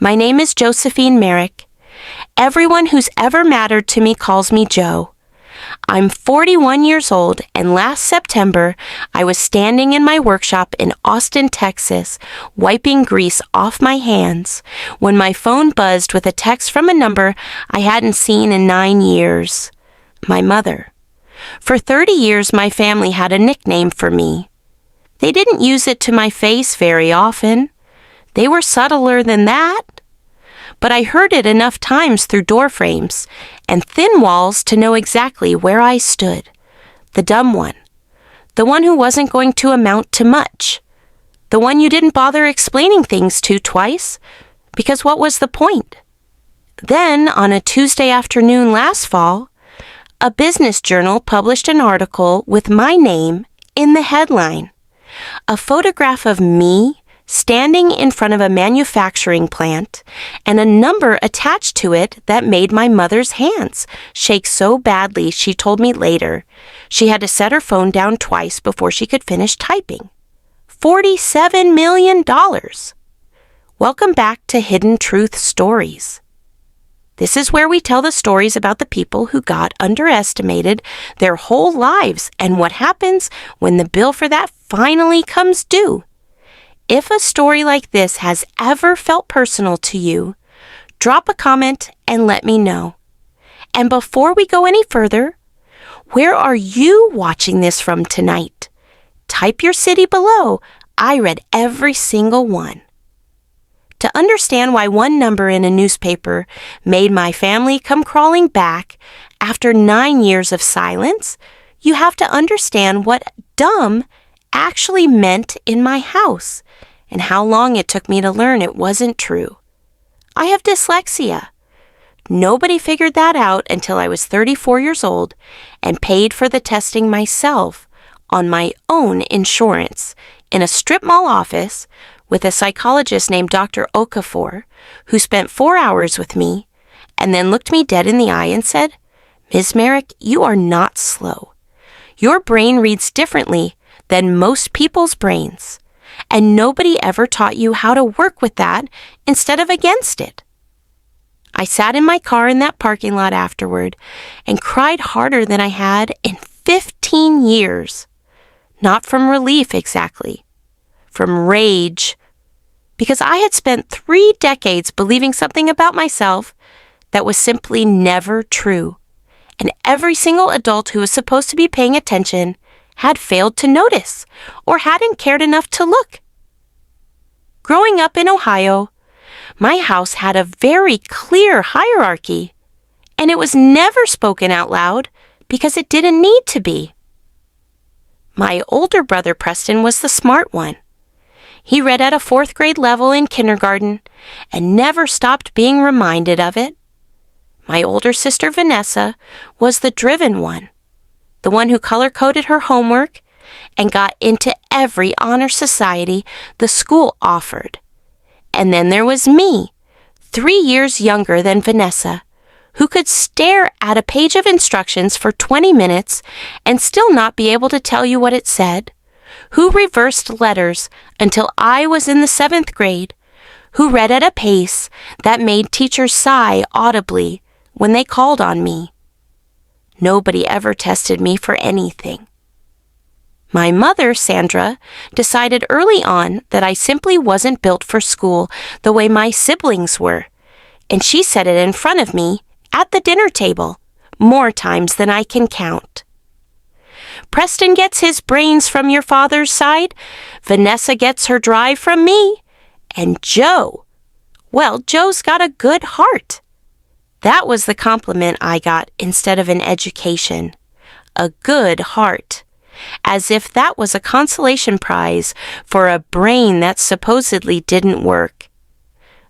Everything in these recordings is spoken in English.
My name is Josephine Merrick. Everyone who's ever mattered to me calls me Jo. I'm 41 years old, and last September, I was standing in my workshop in Austin, Texas, wiping grease off my hands, when my phone buzzed with a text from a number I hadn't seen in 9 years. My mother. For 30 years, my family had a nickname for me. They didn't use it to my face very often. They were subtler than that. But I heard it enough times through door frames and thin walls to know exactly where I stood. The dumb one. The one who wasn't going to amount to much. The one you didn't bother explaining things to twice, because what was the point? Then, on a Tuesday afternoon last fall, a business journal published an article with my name in the headline. A photograph of me standing in front of a manufacturing plant, and a number attached to it that made my mother's hands shake so badly, she told me later, she had to set her phone down twice before she could finish typing. $47 million. Welcome back to Hidden Truth Stories. This is where we tell the stories about the people who got underestimated their whole lives and what happens when the bill for that finally comes due. If a story like this has ever felt personal to you, drop a comment and let me know. And before we go any further, where are you watching this from tonight? Type your city below. I read every single one. To understand why one number in a newspaper made my family come crawling back after 9 years of silence, you have to understand what dumb actually meant in my house, and how long it took me to learn it wasn't true. I have dyslexia. Nobody figured that out until I was 34 years old and paid for the testing myself on my own insurance in a strip mall office with a psychologist named Dr. Okafor, who spent 4 hours with me and then looked me dead in the eye and said, "Ms. Merrick, you are not slow. Your brain reads differently than most people's brains, and nobody ever taught you how to work with that instead of against it." I sat in my car in that parking lot afterward and cried harder than I had in 15 years. Not from relief exactly, from rage, because I had spent 3 decades believing something about myself that was simply never true, and every single adult who was supposed to be paying attention had failed to notice or hadn't cared enough to look. Growing up in Ohio, my house had a very clear hierarchy, and it was never spoken out loud because it didn't need to be. My older brother Preston was the smart one. He read at a 4th grade level in kindergarten and never stopped being reminded of it. My older sister Vanessa was the driven one, the one who color-coded her homework and got into every honor society the school offered. And then there was me, 3 years younger than Vanessa, who could stare at a page of instructions for 20 minutes and still not be able to tell you what it said, who reversed letters until I was in the 7th grade, who read at a pace that made teachers sigh audibly when they called on me. Nobody ever tested me for anything. My mother, Sandra, decided early on that I simply wasn't built for school the way my siblings were, and she said it in front of me at the dinner table more times than I can count. Preston gets his brains from your father's side, Vanessa gets her drive from me, and Jo, well, Jo's got a good heart. That was the compliment I got instead of an education. A good heart. As if that was a consolation prize for a brain that supposedly didn't work.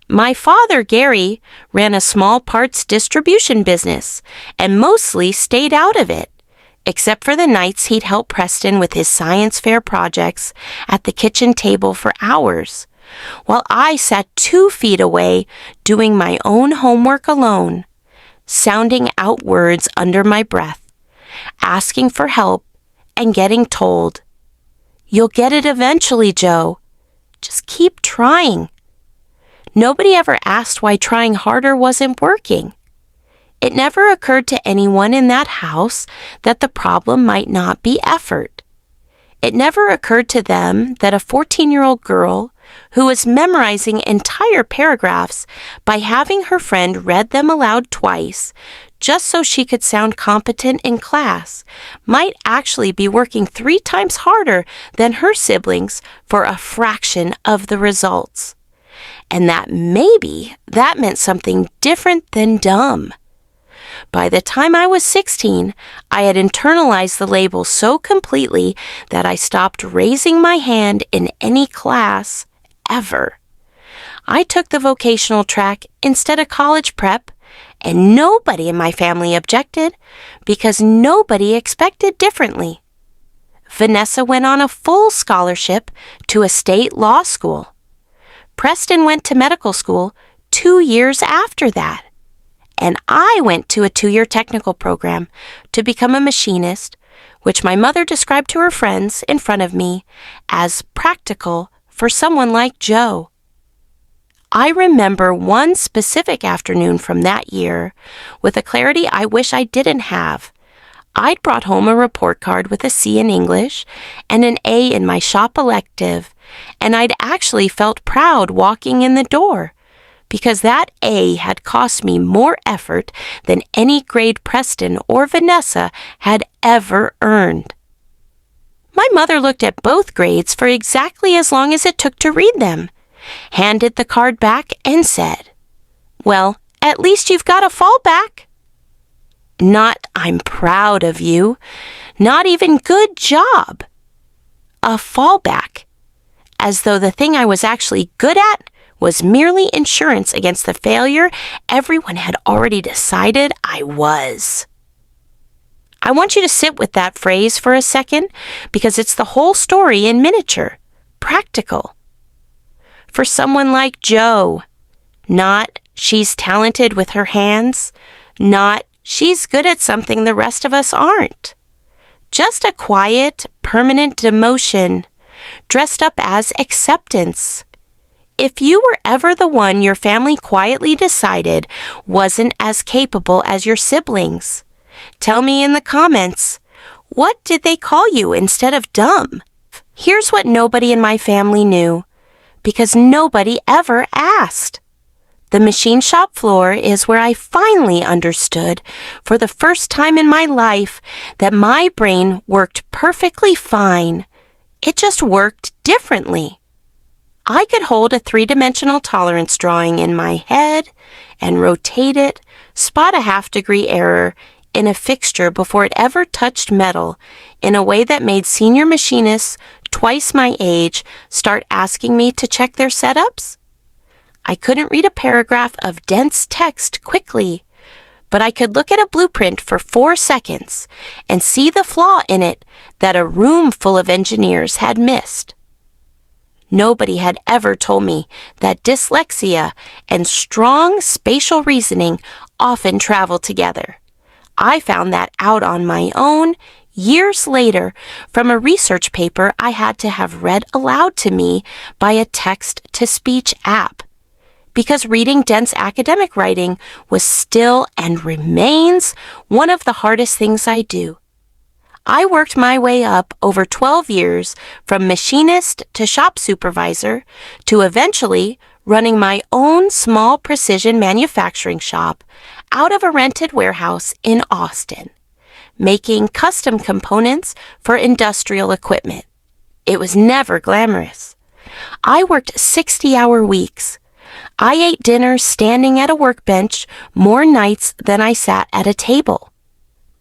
My father, Gary, ran a small parts distribution business and mostly stayed out of it, except for the nights he'd help Preston with his science fair projects at the kitchen table for hours, while I sat 2 feet away doing my own homework alone, sounding out words under my breath, asking for help, and getting told, "You'll get it eventually, Jo. Just keep trying." Nobody ever asked why trying harder wasn't working. It never occurred to anyone in that house that the problem might not be effort. It never occurred to them that a 14-year-old girl who was memorizing entire paragraphs by having her friend read them aloud twice, just so she could sound competent in class, might actually be working 3 times harder than her siblings for a fraction of the results. And that maybe that meant something different than dumb. By the time I was 16, I had internalized the label so completely that I stopped raising my hand in any class ever. I took the vocational track instead of college prep, and nobody in my family objected because nobody expected differently. Vanessa went on a full scholarship to a state law school. Preston went to medical school 2 years after that. And I went to a 2-year technical program to become a machinist, which my mother described to her friends in front of me as practical for someone like Joe. I remember one specific afternoon from that year with a clarity I wish I didn't have. I'd brought home a report card with a C in English and an A in my shop elective, and I'd actually felt proud walking in the door, because that A had cost me more effort than any grade Preston or Vanessa had ever earned. My mother looked at both grades for exactly as long as it took to read them, handed the card back, and said, "Well, at least you've got a fallback." Not "I'm proud of you," not even "good job." A fallback, as though the thing I was actually good at was merely insurance against the failure everyone had already decided I was. I want you to sit with that phrase for a second because it's the whole story in miniature, practical. For someone like Joe, not "she's talented with her hands," not "she's good at something the rest of us aren't." Just a quiet, permanent demotion, dressed up as acceptance. If you were ever the one your family quietly decided wasn't as capable as your siblings, tell me in the comments, what did they call you instead of dumb? Here's what nobody in my family knew, because nobody ever asked. The machine shop floor is where I finally understood, for the first time in my life, that my brain worked perfectly fine. It just worked differently. I could hold a 3-dimensional tolerance drawing in my head and rotate it, spot a half-degree error in a fixture before it ever touched metal in a way that made senior machinists twice my age start asking me to check their setups. I couldn't read a paragraph of dense text quickly, but I could look at a blueprint for 4 seconds and see the flaw in it that a room full of engineers had missed. Nobody had ever told me that dyslexia and strong spatial reasoning often travel together. I found that out on my own years later from a research paper I had to have read aloud to me by a text-to-speech app, because reading dense academic writing was still and remains one of the hardest things I do. I worked my way up over 12 years from machinist to shop supervisor to eventually running my own small precision manufacturing shop out of a rented warehouse in Austin, making custom components for industrial equipment. It was never glamorous. I worked 60-hour weeks. I ate dinner standing at a workbench more nights than I sat at a table.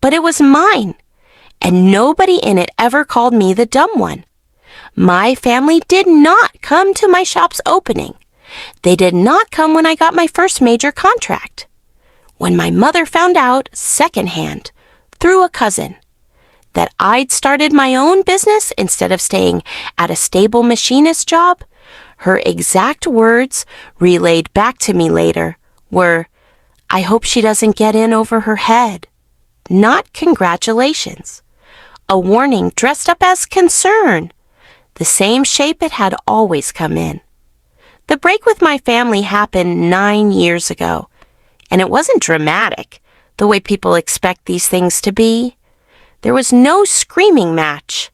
But it was mine, and nobody in it ever called me the dumb one. My family did not come to my shop's opening. They did not come when I got my first major contract. When my mother found out secondhand, through a cousin, that I'd started my own business instead of staying at a stable machinist job, her exact words, relayed back to me later, were, "I hope she doesn't get in over her head," not congratulations. A warning dressed up as concern, the same shape it had always come in. The break with my family happened 9 years ago, and it wasn't dramatic, the way people expect these things to be. There was no screaming match.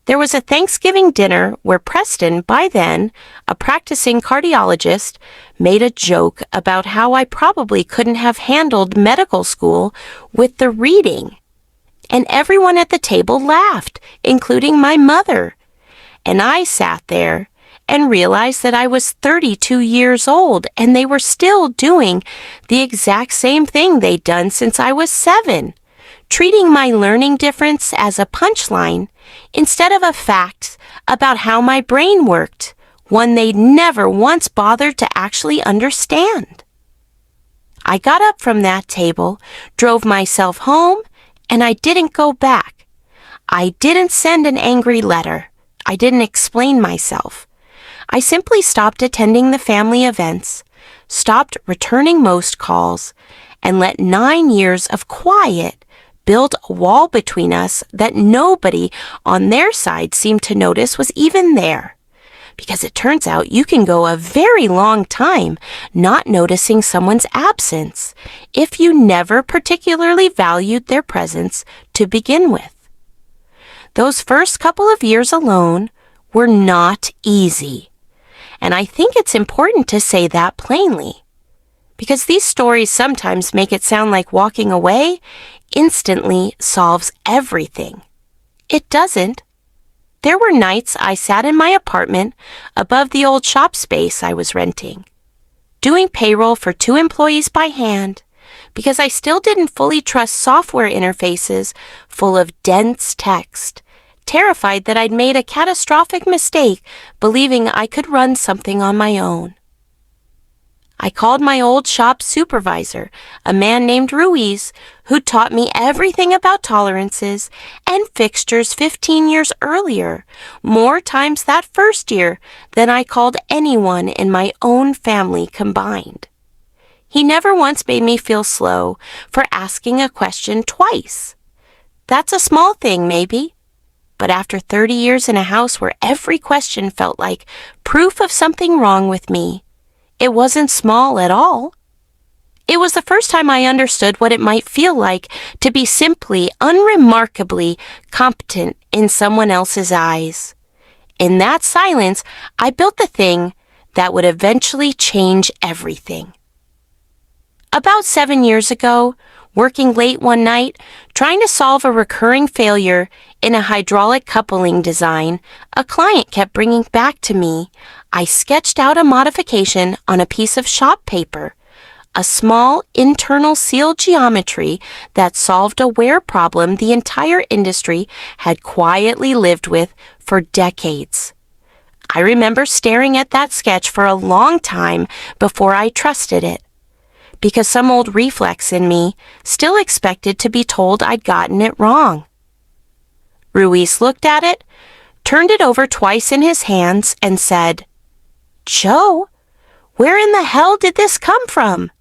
There was a Thanksgiving dinner where Preston, by then a practicing cardiologist, made a joke about how I probably couldn't have handled medical school with the reading. And everyone at the table laughed, including my mother. And I sat there and realized that I was 32 years old and they were still doing the exact same thing they'd done since I was 7. Treating my learning difference as a punchline instead of a fact about how my brain worked, one they'd never once bothered to actually understand. I got up from that table, drove myself home, and I didn't go back. I didn't send an angry letter. I didn't explain myself. I simply stopped attending the family events, stopped returning most calls, and let 9 years of quiet build a wall between us that nobody on their side seemed to notice was even there. Because it turns out you can go a very long time not noticing someone's absence if you never particularly valued their presence to begin with. Those first couple of years alone were not easy. And I think it's important to say that plainly, because these stories sometimes make it sound like walking away instantly solves everything. It doesn't. There were nights I sat in my apartment above the old shop space I was renting, doing payroll for 2 employees by hand, because I still didn't fully trust software interfaces full of dense text, terrified that I'd made a catastrophic mistake believing I could run something on my own. I called my old shop supervisor, a man named Ruiz, who taught me everything about tolerances and fixtures 15 years earlier, more times that first year than I called anyone in my own family combined. He never once made me feel slow for asking a question twice. That's a small thing, maybe. But after 30 years in a house where every question felt like proof of something wrong with me, it wasn't small at all. It was the first time I understood what it might feel like to be simply unremarkably competent in someone else's eyes. In that silence, I built the thing that would eventually change everything. About 7 years ago, working late one night, trying to solve a recurring failure in a hydraulic coupling design a client kept bringing back to me, I sketched out a modification on a piece of shop paper, a small internal seal geometry that solved a wear problem the entire industry had quietly lived with for decades. I remember staring at that sketch for a long time before I trusted it, because some old reflex in me still expected to be told I'd gotten it wrong. Ruiz looked at it, turned it over twice in his hands, and said, "Joe, where in the hell did this come from?"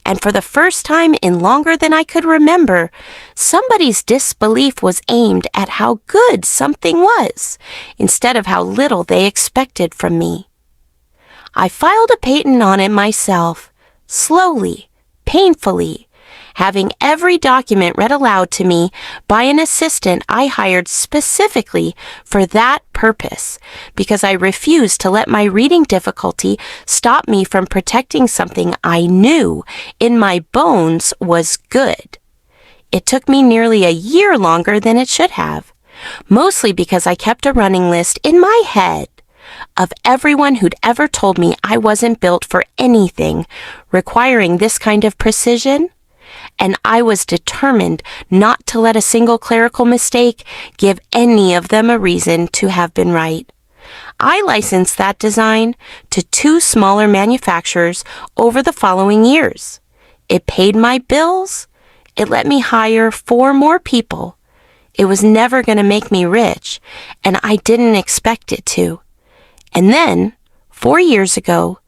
And for the first time in longer than I could remember, somebody's disbelief was aimed at how good something was, instead of how little they expected from me. I filed a patent on it myself, slowly, painfully, having every document read aloud to me by an assistant I hired specifically for that purpose, because I refused to let my reading difficulty stop me from protecting something I knew in my bones was good. It took me nearly a year longer than it should have, mostly because I kept a running list in my head of everyone who'd ever told me I wasn't built for anything requiring this kind of precision, and I was determined not to let a single clerical mistake give any of them a reason to have been right. I licensed that design to 2 smaller manufacturers over the following years. It paid my bills. It let me hire 4 more people. It was never going to make me rich, and I didn't expect it to. And then, 4 years ago,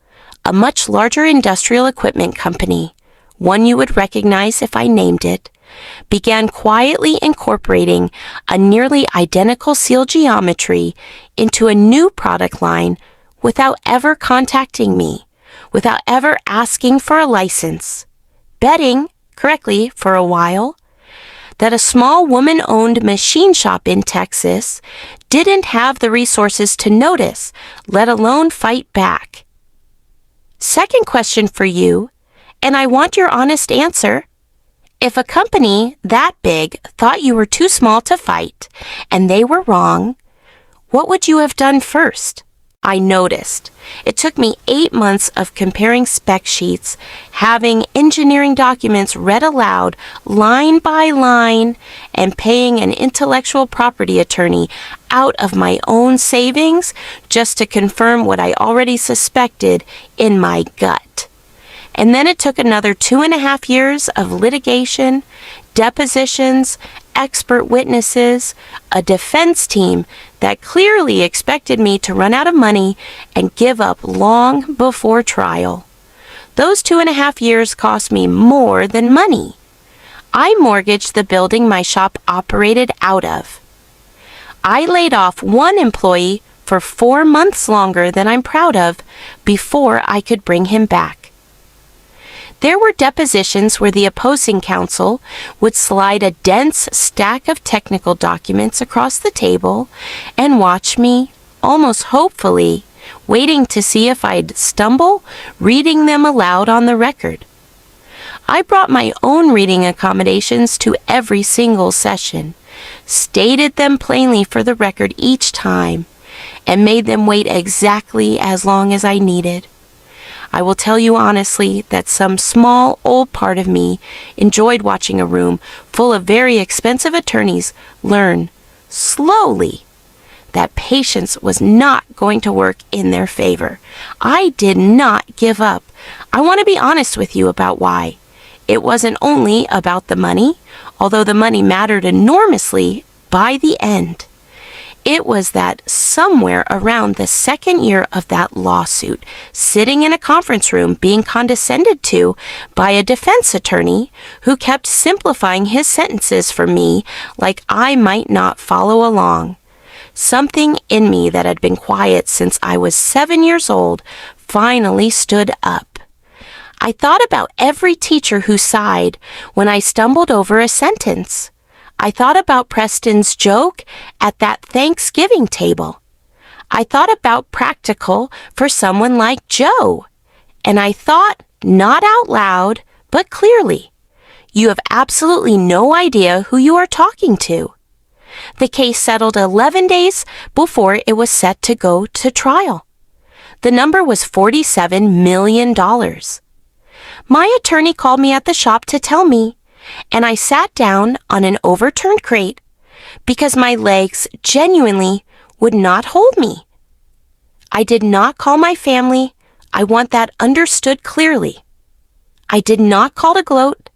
a much larger industrial equipment company, one you would recognize if I named it, began quietly incorporating a nearly identical seal geometry into a new product line without ever contacting me, without ever asking for a license, betting, correctly for a while, that a small woman-owned machine shop in Texas didn't have the resources to notice, let alone fight back. Second question for you, and I want your honest answer. If a company that big thought you were too small to fight, and they were wrong, what would you have done first? I noticed. It took me 8 months of comparing spec sheets, having engineering documents read aloud, line by line, and paying an intellectual property attorney out of my own savings just to confirm what I already suspected in my gut. And then it took another 2.5 years of litigation, depositions, expert witnesses, a defense team that clearly expected me to run out of money and give up long before trial. Those 2.5 years cost me more than money. I mortgaged the building my shop operated out of. I laid off one employee for 4 months longer than I'm proud of before I could bring him back. There were depositions where the opposing counsel would slide a dense stack of technical documents across the table and watch me, almost hopefully, waiting to see if I'd stumble, reading them aloud on the record. I brought my own reading accommodations to every single session, stated them plainly for the record each time, and made them wait exactly as long as I needed. I will tell you honestly that some small old part of me enjoyed watching a room full of very expensive attorneys learn, slowly, that patience was not going to work in their favor. I did not give up. I want to be honest with you about why. It wasn't only about the money, although the money mattered enormously by the end. It was that somewhere around the second year of that lawsuit, sitting in a conference room being condescended to by a defense attorney who kept simplifying his sentences for me like I might not follow along. Something in me that had been quiet since I was 7 years old finally stood up. I thought about every teacher who sighed when I stumbled over a sentence. I thought about Preston's joke at that Thanksgiving table. I thought about practical for someone like Joe. And I thought, not out loud, but clearly, you have absolutely no idea who you are talking to. The case settled 11 days before it was set to go to trial. The number was $47 million. My attorney called me at the shop to tell me, and I sat down on an overturned crate because my legs genuinely would not hold me. I did not call my family. I want that understood clearly. I did not call to gloat,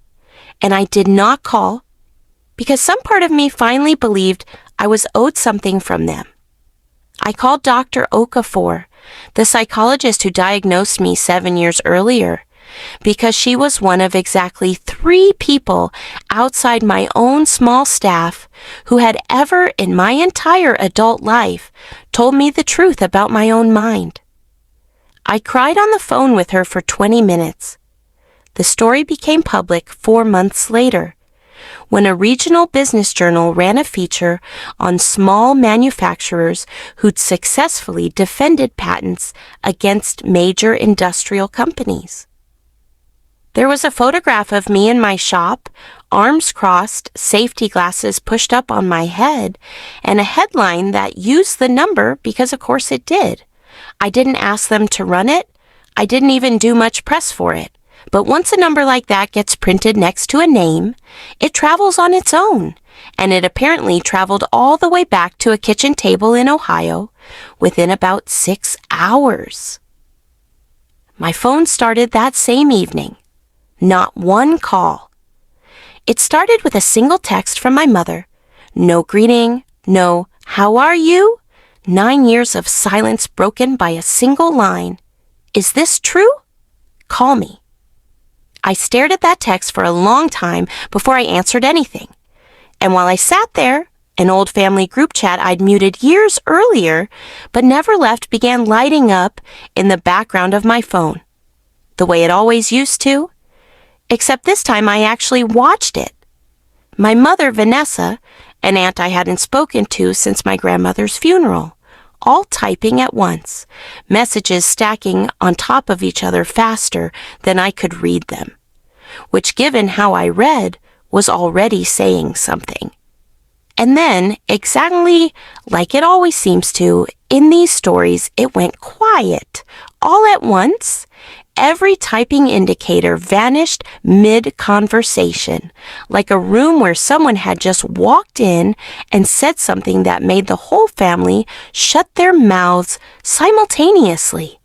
and I did not call because some part of me finally believed I was owed something from them. I called Dr. Okafor, the psychologist who diagnosed me 7 years earlier, because she was one of exactly 3 people outside my own small staff who had ever in my entire adult life told me the truth about my own mind. I cried on the phone with her for 20 minutes. The story became public 4 months later, when a regional business journal ran a feature on small manufacturers who'd successfully defended patents against major industrial companies. There was a photograph of me in my shop, arms crossed, safety glasses pushed up on my head, and a headline that used the number because of course it did. I didn't ask them to run it. I didn't even do much press for it. But once a number like that gets printed next to a name, it travels on its own, and it apparently traveled all the way back to a kitchen table in Ohio within about 6 hours. My phone started that same evening. Not one call. It started with a single text from my mother. No greeting, no, "How are you?" 9 years of silence broken by a single line. "Is this true? Call me." I stared at that text for a long time before I answered anything. And while I sat there, An old family group chat I'd muted years earlier, but never left, began lighting up in the background of my phone, the way it always used to, except this time I actually watched it. My mother, Vanessa, an aunt I hadn't spoken to since my grandmother's funeral, all typing at once, messages stacking on top of each other faster than I could read them, which, given how I read, was already saying something. And then, exactly like it always seems to, in these stories, it went quiet. All at once, every typing indicator vanished mid-conversation, like a room where someone had just walked in and said something that made the whole family shut their mouths simultaneously.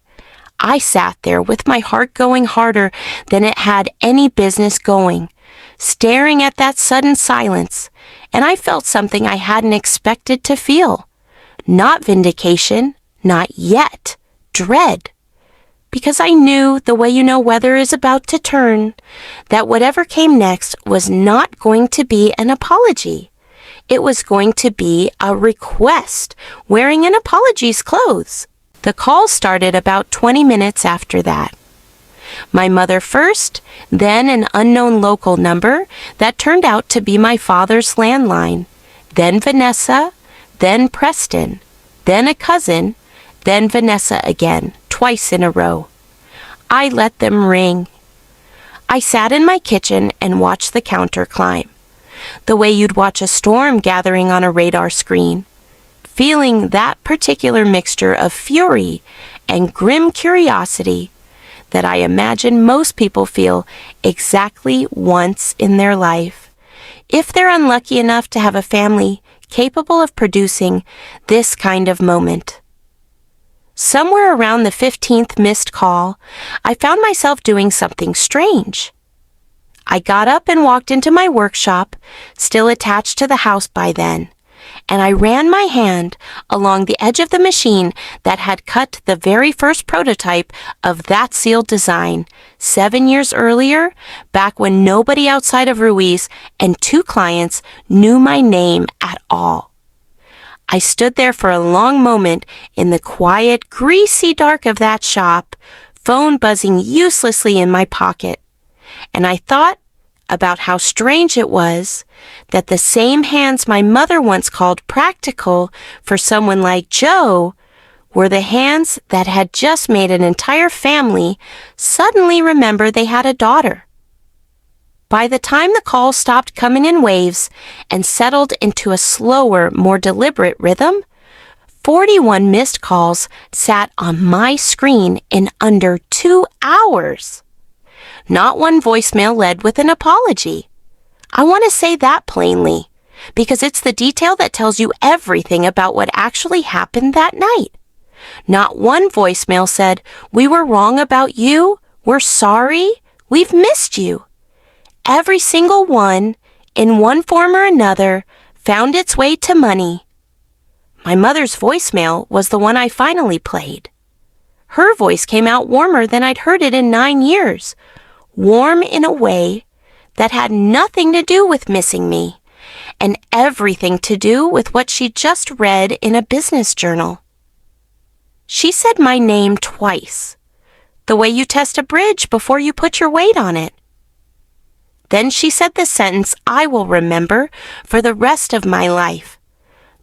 I sat there with my heart going harder than it had any business going, staring at that sudden silence, and I felt something I hadn't expected to feel. Not vindication, not yet, dread. Because I knew, the way you know weather is about to turn, that whatever came next was not going to be an apology. It was going to be a request, wearing an apology's clothes. The call started about 20 minutes after that. My mother first, then an unknown local number that turned out to be my father's landline, then Vanessa, then Preston, then a cousin, then Vanessa again, twice in a row. I let them ring. I sat in my kitchen and watched the counter climb, the way you'd watch a storm gathering on a radar screen, feeling that particular mixture of fury and grim curiosity that I imagine most people feel exactly once in their life, if they're unlucky enough to have a family capable of producing this kind of moment. Somewhere around the 15th missed call, I found myself doing something strange. I got up and walked into my workshop, still attached to the house by then, and I ran my hand along the edge of the machine that had cut the very first prototype of that sealed design 7 years earlier, back when nobody outside of Ruiz and 2 clients knew my name at all. I stood there for a long moment in the quiet, greasy dark of that shop, phone buzzing uselessly in my pocket, and I thought about how strange it was that the same hands my mother once called practical for someone like Joe were the hands that had just made an entire family suddenly remember they had a daughter. By the time the calls stopped coming in waves and settled into a slower, more deliberate rhythm, 41 missed calls sat on my screen in under 2 hours. Not one voicemail led with an apology. I want to say that plainly, because it's the detail that tells you everything about what actually happened that night. Not one voicemail said, "We were wrong about you, we're sorry, we've missed you." Every single one, in one form or another, found its way to money. My mother's voicemail was the one I finally played. Her voice came out warmer than I'd heard it in 9 years, warm in a way that had nothing to do with missing me, and everything to do with what she just read in a business journal. She said my name twice, the way you test a bridge before you put your weight on it. Then she said the sentence I will remember for the rest of my life,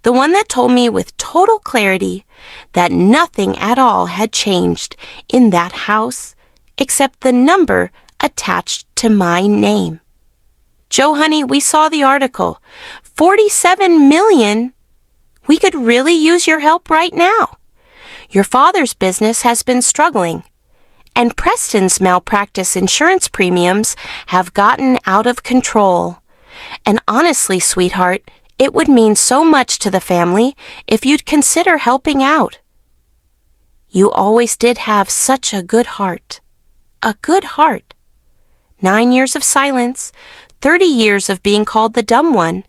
the one that told me with total clarity that nothing at all had changed in that house except the number attached to my name. "Joe, honey, we saw the article. 47 million. We could really use your help right now. Your father's business has been struggling, and Preston's malpractice insurance premiums have gotten out of control. And honestly, sweetheart, it would mean so much to the family if you'd consider helping out. You always did have such a good heart. A good heart." 9 years of silence, 30 years of being called the dumb one,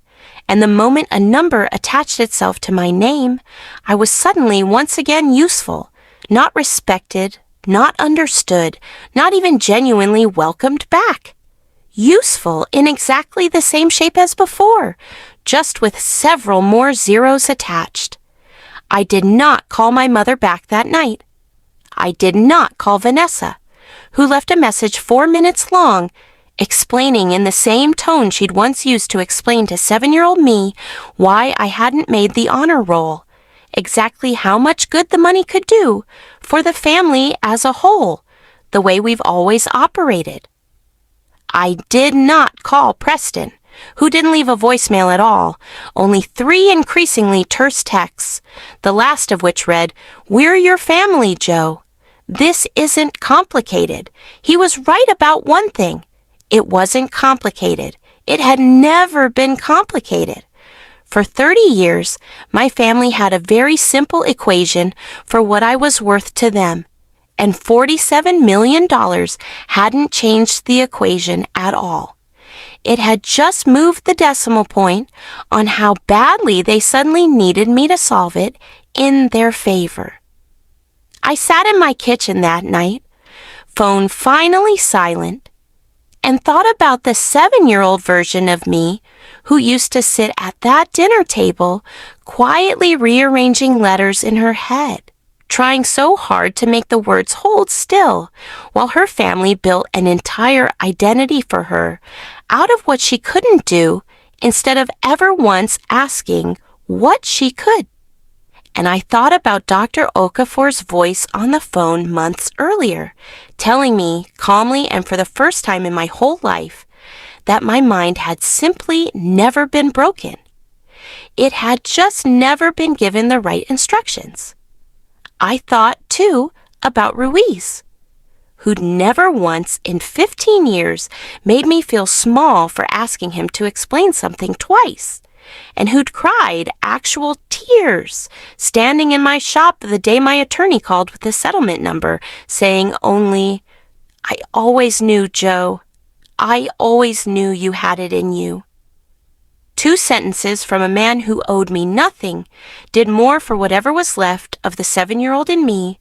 and the moment a number attached itself to my name, I was suddenly once again useful, not respected, not understood, not even genuinely welcomed back. Useful in exactly the same shape as before, just with several more zeros attached. I did not call my mother back that night. I did not call Vanessa, who left a message 4 minutes long, explaining in the same tone she'd once used to explain to 7-year-old me why I hadn't made the honor roll, exactly how much good the money could do for the family as a whole, the way we've always operated. I did not call Preston, who didn't leave a voicemail at all, only 3 increasingly terse texts, the last of which read, "We're your family, Joe. This isn't complicated." He was right about one thing. It wasn't complicated. It had never been complicated. For 30 years, my family had a very simple equation for what I was worth to them, and $47 million hadn't changed the equation at all. It had just moved the decimal point on how badly they suddenly needed me to solve it in their favor. I sat in my kitchen that night, phone finally silent, and thought about the 7-year-old version of me who used to sit at that dinner table quietly rearranging letters in her head, trying so hard to make the words hold still, while her family built an entire identity for her out of what she couldn't do instead of ever once asking what she could. And I thought about Dr. Okafor's voice on the phone months earlier, telling me calmly and for the first time in my whole life that my mind had simply never been broken. It had just never been given the right instructions. I thought, too, about Ruiz, who'd never once in 15 years made me feel small for asking him to explain something twice, and who'd cried actual tears standing in my shop the day my attorney called with the settlement number, saying only, "I always knew, Joe. I always knew you had it in you." 2 sentences from a man who owed me nothing did more for whatever was left of the 7-year-old in me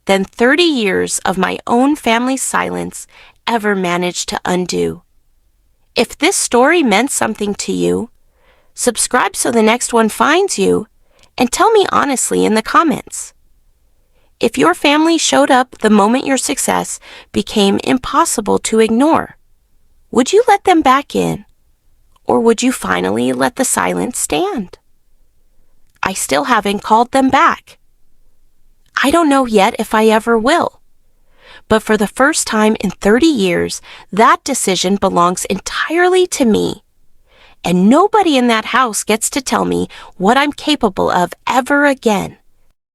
than 30 years of my own family's silence ever managed to undo. If this story meant something to you, subscribe so the next one finds you, and tell me honestly in the comments. If your family showed up the moment your success became impossible to ignore, would you let them back in? Or would you finally let the silence stand? I still haven't called them back. I don't know yet if I ever will. But for the first time in 30 years, that decision belongs entirely to me. And nobody in that house gets to tell me what I'm capable of ever again.